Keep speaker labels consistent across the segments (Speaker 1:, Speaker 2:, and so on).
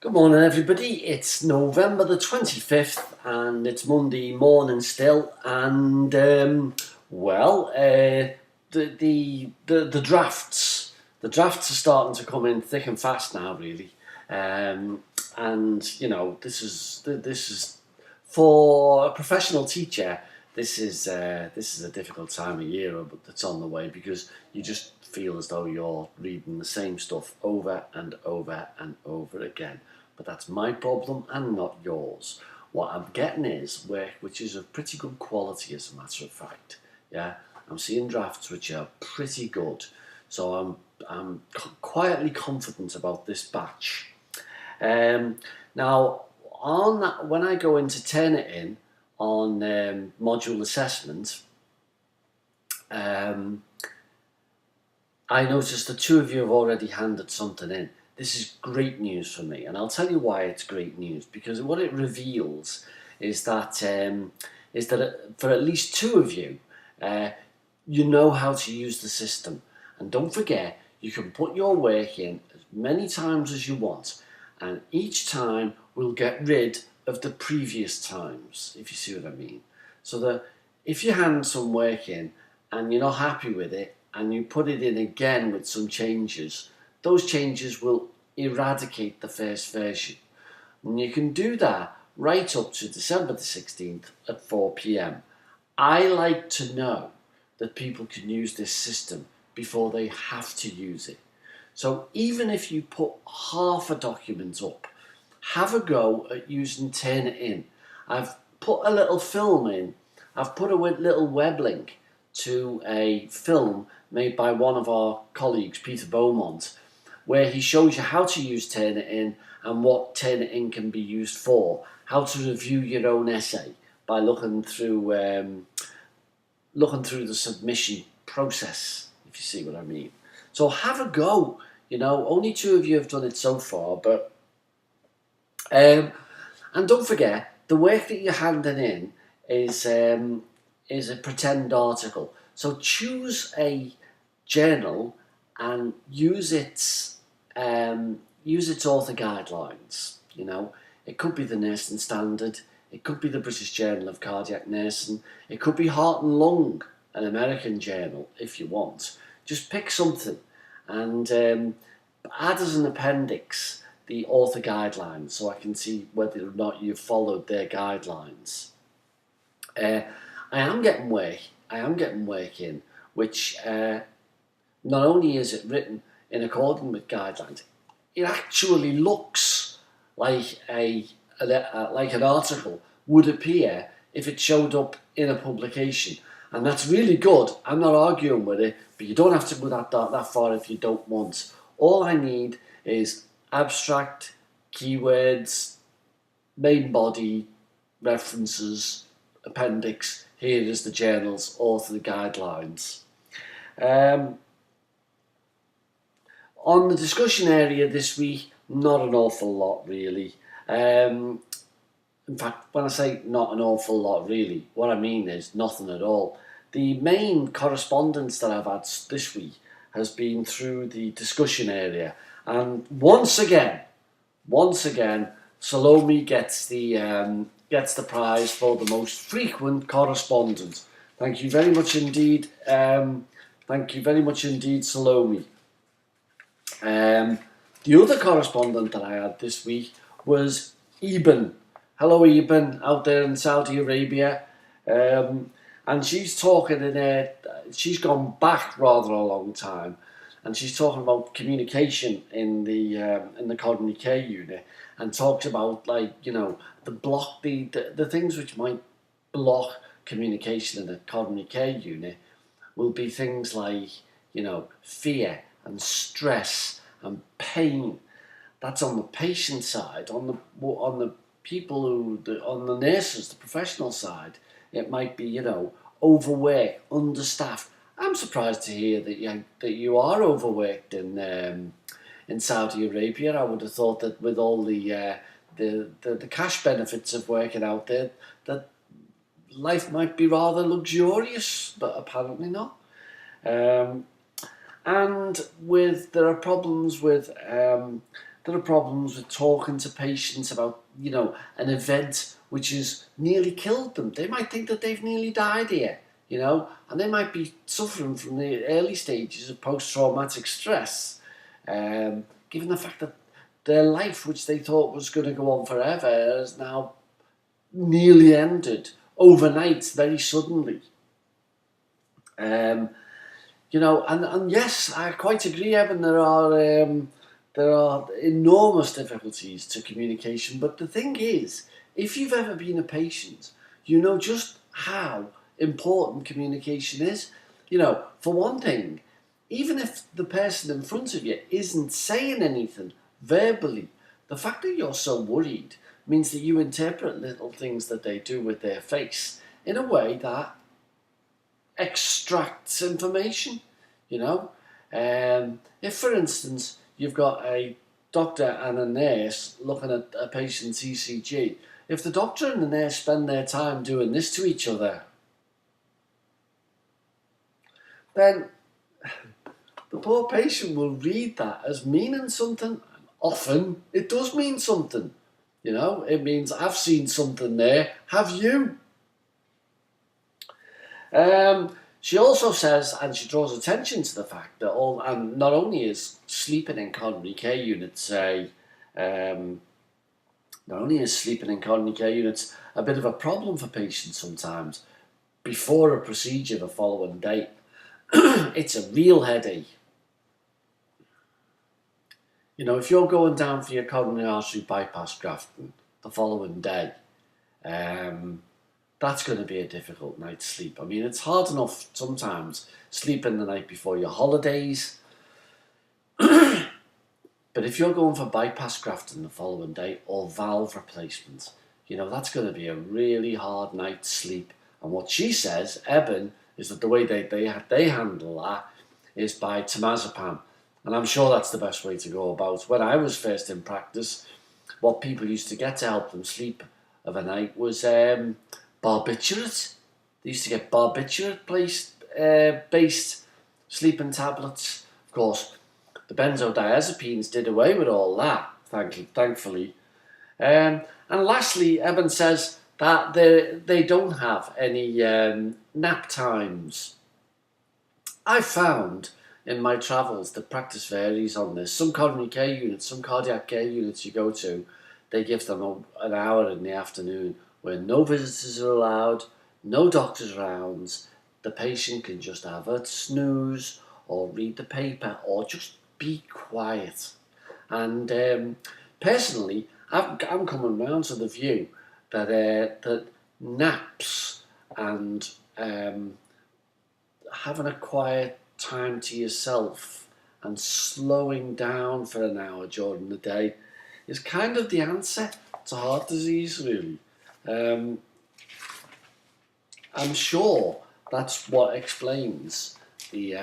Speaker 1: Good morning, everybody. It's November the 25th, and it's Monday morning still. And the drafts are starting to come in thick and fast now, really. And this is for a professional teacher. This is a difficult time of year that's on the way, because you just feel as though you're reading the same stuff over and over and over again. But that's my problem and not yours. What I'm getting is work which is of pretty good quality, as a matter of fact. Yeah, I'm seeing drafts which are pretty good, so I'm quietly confident about this batch. Now, on that, when I go in to turn it in on module assessment, I noticed that two of you have already handed something in. This is great news for me, and I'll tell you why it's great news. Because what it reveals is that for at least two of you, you know how to use the system. And don't forget, you can put your work in as many times as you want, and each time we'll get rid of the previous times, if you see what I mean. So that if you hand some work in and you're not happy with it, and you put it in again with some changes, those changes will eradicate the first version. And you can do that right up to December the 16th at 4 p.m. I like to know that people can use this system before they have to use it. So even if you put half a document up, have a go at using Turnitin. I've put a little film in. I've put a little web link to a film made by one of our colleagues, Peter Beaumont, where he shows you how to use Turnitin and what Turnitin can be used for, how to review your own essay by looking through the submission process, if you see what I mean. So have a go. Only two of you have done it so far, but and don't forget, the work that you're handing in is a pretend article. So choose a journal and use its author guidelines. It could be the Nursing Standard, it could be the British Journal of Cardiac Nursing, it could be Heart and Lung, an American journal, if you want. Just pick something and add as an appendix the author guidelines, so I can see whether or not you've followed their guidelines. I am getting work in, which not only is it written in accordance with guidelines, it actually looks like an article would appear if it showed up in a publication, and that's really good. I'm not arguing with it, but you don't have to go that far if you don't want. All I need is abstract, keywords, main body, references, appendix. Here is the journal's author guidelines. On the discussion area this week, not an awful lot really. In fact, when I say not an awful lot really, what I mean is nothing at all. The main correspondence that I've had this week has been through the discussion area. And once again, Salome gets the prize for the most frequent correspondent. Thank you very much indeed. Salome. The other correspondent that I had this week was Eben. Hello, Eben, out there in Saudi Arabia. And she's talking she's gone back rather a long time, and she's talking about communication in the coronary care unit, and talks about the things which might block communication in the coronary care unit will be things like fear and stress and pain. That's on the patient side. On the people on the nurses, the professional side, it might be overwork, understaffed. I'm surprised to hear that you are overworked in Saudi Arabia. I would have thought that with all the cash benefits of working out there, that life might be rather luxurious, but apparently not. And there are problems with talking to patients about, an event which has nearly killed them. They might think that they've nearly died here, and they might be suffering from the early stages of post-traumatic stress, given the fact that their life, which they thought was going to go on forever, has now nearly ended overnight, very suddenly. And yes, I quite agree, Evan. There are enormous difficulties to communication. But the thing is, if you've ever been a patient, you know just how important communication is. For one thing, even if the person in front of you isn't saying anything verbally, the fact that you're so worried means that you interpret little things that they do with their face in a way that extracts information, if, for instance, you've got a doctor and a nurse looking at a patient's ECG, if the doctor and the nurse spend their time doing this to each other, then the poor patient will read that as meaning something. Often it does mean something. It means I've seen something there. Have you? She also says, and she draws attention to the fact that not only is sleeping in coronary care units a bit of a problem for patients sometimes before a procedure the following day, it's a real headache. If you're going down for your coronary artery bypass grafting the following day, that's going to be a difficult night's sleep. I mean, it's hard enough sometimes sleeping the night before your holidays. But if you're going for bypass grafting the following day or valve replacement, that's going to be a really hard night's sleep. And what she says, Eben, is that the way they handle that is by temazepam. And I'm sure that's the best way to go about. When I was first in practice, what people used to get to help them sleep of a night was barbiturate. They used to get barbiturate-based sleeping tablets. Of course, the benzodiazepines did away with all that, thankfully. And lastly, Eben says that they don't have any nap times. I found in my travels the practice varies on this. Some coronary care units, some cardiac care units you go to, they give them an hour in the afternoon where no visitors are allowed, no doctor's rounds. The patient can just have a snooze or read the paper or just be quiet. And personally, I'm coming round to the view that naps and having a quiet time to yourself and slowing down for an hour during the day is kind of the answer to heart disease, really. I'm sure that's what explains the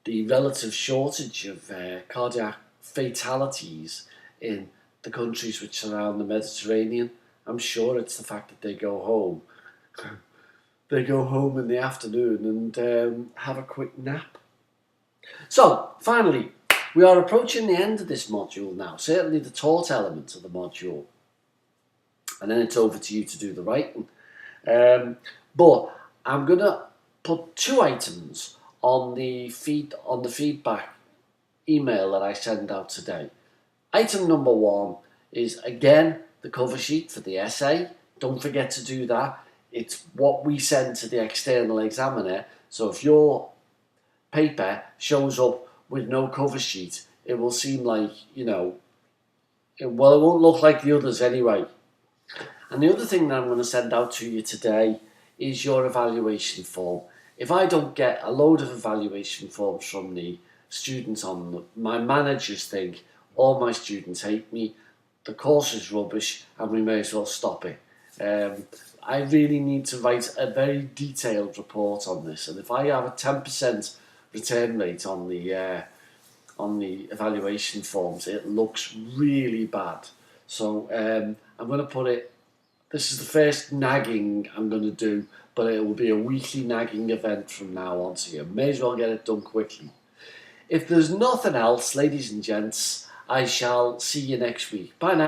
Speaker 1: relative shortage of cardiac fatalities in the countries which surround the Mediterranean. I'm sure it's the fact that they go home. They go home in the afternoon and have a quick nap. So, finally, we are approaching the end of this module now, certainly the taught element of the module. And then it's over to you to do the writing. But I'm going to put 2 items on the feedback email that I send out today. Item number 1 is, again, the cover sheet for the essay. Don't forget to do that. It's what we send to the external examiner. So if your paper shows up with no cover sheet, it will seem like, it won't look like the others anyway. And the other thing that I'm going to send out to you today is your evaluation form. If I don't get a load of evaluation forms from the students on them, my managers think all my students hate me, the course is rubbish, and we may as well stop it. I really need to write a very detailed report on this, and if I have a 10% return rate on the evaluation forms, it looks really bad. So I'm going to put it This is the first nagging I'm going to do, but it will be a weekly nagging event from now on, so you may as well get it done quickly. If there's nothing else, ladies and gents, I shall see you next week. Bye now.